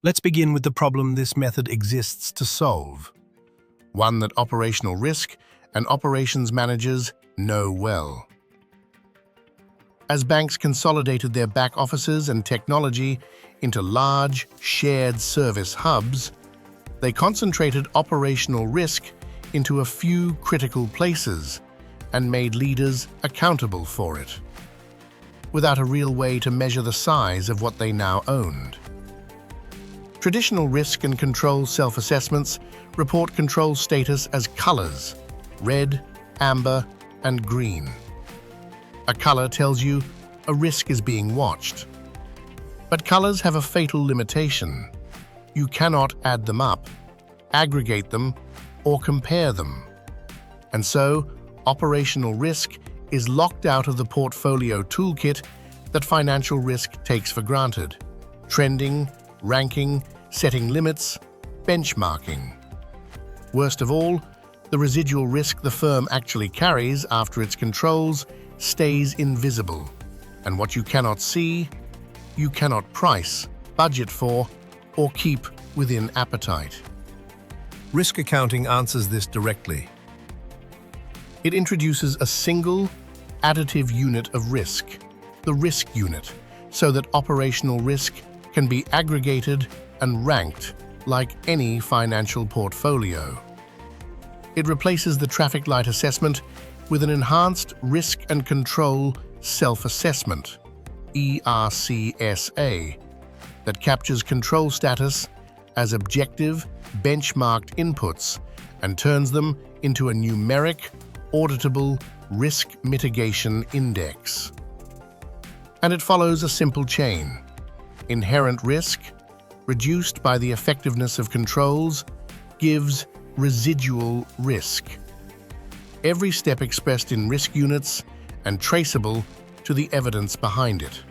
Let's begin with the problem this method exists to solve. One that operational risk and operations managers know well. As banks consolidated their back offices and technology into large, shared service hubs, they concentrated operational risk into a few critical places and made leaders accountable for it, without a real way to measure the size of what they now owned. Traditional risk and control self-assessments report control status as colors: red, amber, and green. A color tells you a risk is being watched. But colors have a fatal limitation. You cannot add them up, aggregate them, or compare them. And so, operational risk is locked out of the portfolio toolkit that financial risk takes for granted: trending, ranking, setting limits, benchmarking. Worst of all, the residual risk the firm actually carries after its controls stays invisible, and what you cannot see, you cannot price, budget for, or keep within appetite. Risk accounting answers this directly. It introduces a single, additive unit of risk, the risk unit, so that operational risk can be aggregated and ranked like any financial portfolio. It replaces the traffic light assessment with an enhanced risk and control self-assessment, ERCSA, that captures control status as objective, benchmarked inputs and turns them into a numeric, auditable risk mitigation index. And it follows a simple chain: inherent risk, reduced by the effectiveness of controls, gives residual risk. Every step expressed in risk units and traceable to the evidence behind it.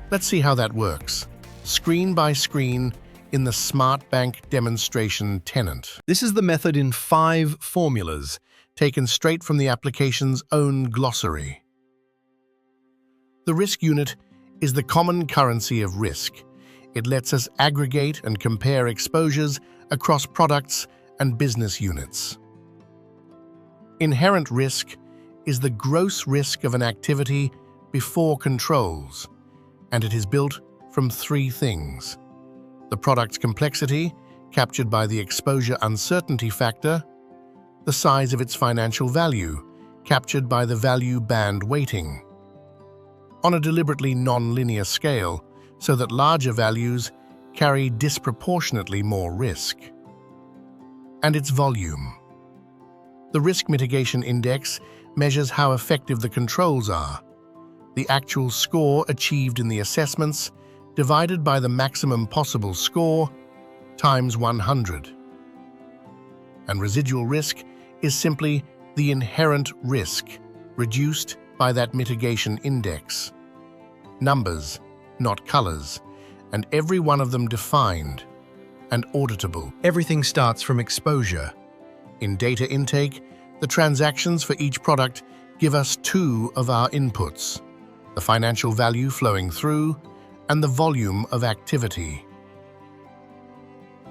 Let's see how that works, screen by screen, in the Smart Bank demonstration tenant. This is the method in 5 formulas, taken straight from the application's own glossary. The risk unit is the common currency of risk. It lets us aggregate and compare exposures across products and business units. Inherent risk is the gross risk of an activity before controls, and it is built from 3 things: the product's complexity, captured by the exposure uncertainty factor; the size of its financial value, captured by the value band weighting, on a deliberately non-linear scale, so that larger values carry disproportionately more risk; and its volume. The risk mitigation index measures how effective the controls are, the actual score achieved in the assessments divided by the maximum possible score times 100. And residual risk is simply the inherent risk reduced by that mitigation index. Numbers, not colors, and every one of them defined and auditable. Everything starts from exposure. In data intake, the transactions for each product give us 2 of our inputs: the financial value flowing through and the volume of activity.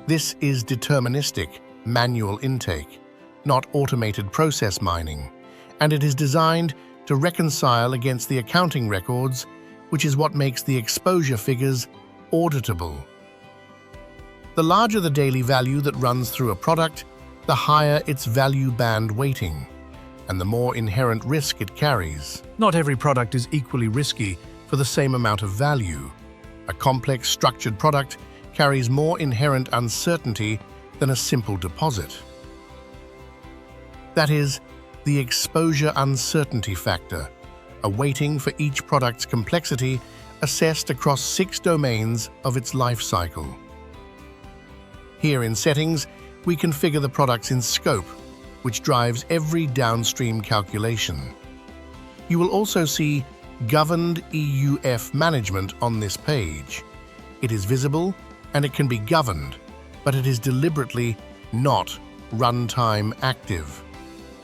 This is deterministic, manual intake, not automated process mining, and it is designed to reconcile against the accounting records, which is what makes the exposure figures auditable. The larger the daily value that runs through a product, the higher its value band weighting, and the more inherent risk it carries. Not every product is equally risky for the same amount of value. A complex, structured product carries more inherent uncertainty than a simple deposit. That is, the exposure uncertainty factor, a weighting for each product's complexity assessed across 6 domains of its life cycle. Here in Settings, we configure the products in Scope, which drives every downstream calculation. You will also see Governed EUF Management on this page. It is visible and it can be governed, but it is deliberately not runtime active.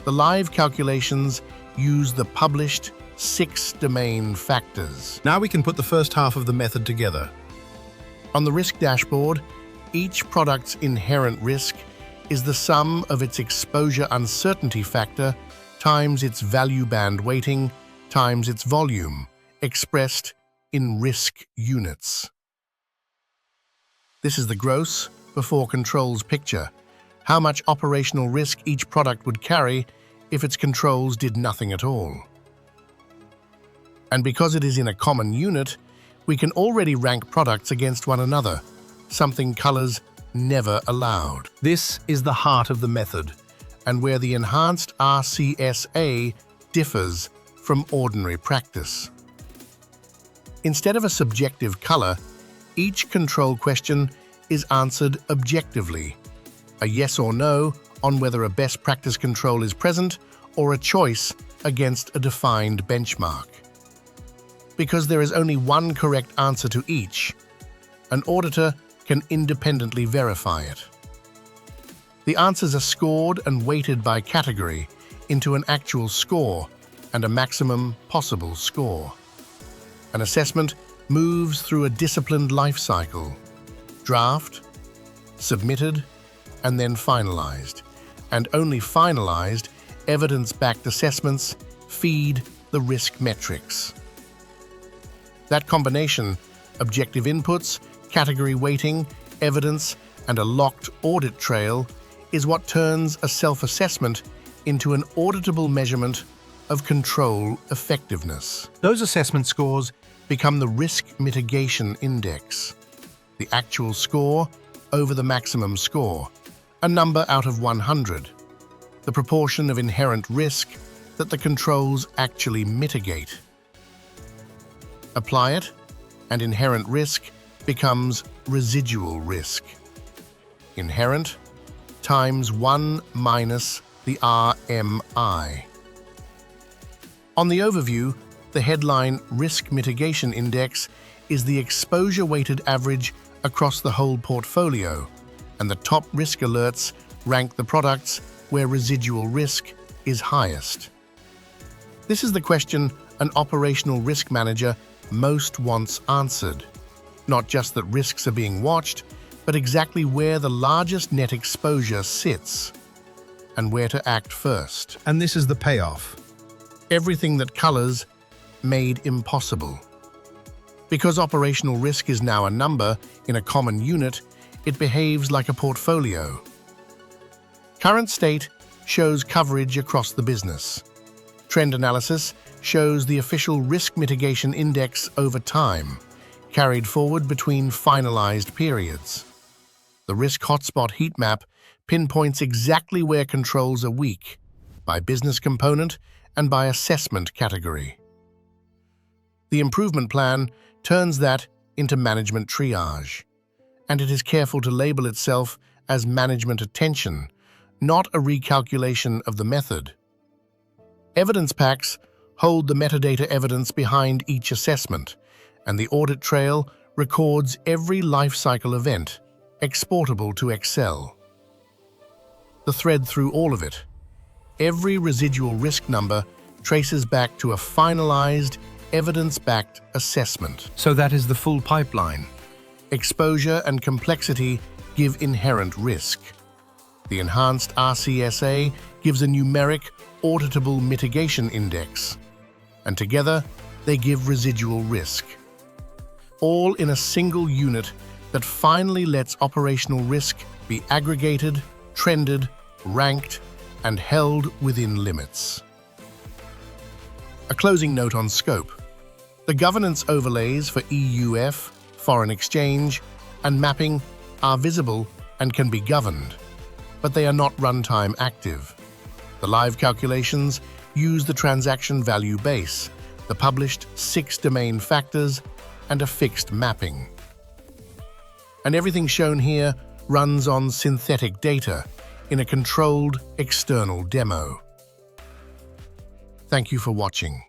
The live calculations use the published 6 domain factors. Now we can put the first half of the method together. On the risk dashboard, each product's inherent risk is the sum of its exposure uncertainty factor times its value band weighting times its volume, expressed in risk units. This is the gross before controls picture, how much operational risk each product would carry if its controls did nothing at all. And because it is in a common unit, we can already rank products against one another, something colors never allowed. This is the heart of the method, and where the enhanced RCSA differs from ordinary practice. Instead of a subjective color, each control question is answered objectively, a yes or no on whether a best practice control is present or a choice against a defined benchmark. Because there is only one correct answer to each, an auditor can independently verify it. The answers are scored and weighted by category into an actual score and a maximum possible score. An assessment moves through a disciplined life cycle: draft, submitted, and then finalized. And only finalized, evidence-backed assessments feed the risk metrics. That combination, objective inputs, category weighting, evidence, and a locked audit trail, is what turns a self-assessment into an auditable measurement of control effectiveness. Those assessment scores become the risk mitigation index, the actual score over the maximum score, a number out of 100, the proportion of inherent risk that the controls actually mitigate. Apply it, and inherent risk becomes residual risk. Inherent times 1 minus the RMI. On the overview, the headline Risk Mitigation Index is the exposure-weighted average across the whole portfolio, and the top risk alerts rank the products where residual risk is highest. This is the question an operational risk manager most wants answered. Not just that risks are being watched, but exactly where the largest net exposure sits and where to act first. And this is the payoff. Everything that colors made impossible. Because operational risk is now a number in a common unit, it behaves like a portfolio. Current state shows coverage across the business. Trend analysis shows the official risk mitigation index over time, carried forward between finalized periods. The risk hotspot heat map pinpoints exactly where controls are weak, by business component and by assessment category. The improvement plan turns that into management triage, and it is careful to label itself as management attention, not a recalculation of the method. Evidence packs hold the metadata evidence behind each assessment, and the audit trail records every life cycle event, exportable to Excel. The thread through all of it, every residual risk number traces back to a finalized, evidence-backed assessment. So that is the full pipeline. Exposure and complexity give inherent risk. The enhanced RCSA gives a numeric, auditable mitigation index, and together they give residual risk. All in a single unit that finally lets operational risk be aggregated, trended, ranked, and held within limits. A closing note on scope. The governance overlays for EUF, foreign exchange, and mapping are visible and can be governed, but they are not runtime active. The live calculations use the transaction value base, the published 6 domain factors, and a fixed mapping. And everything shown here runs on synthetic data in a controlled external demo. Thank you for watching.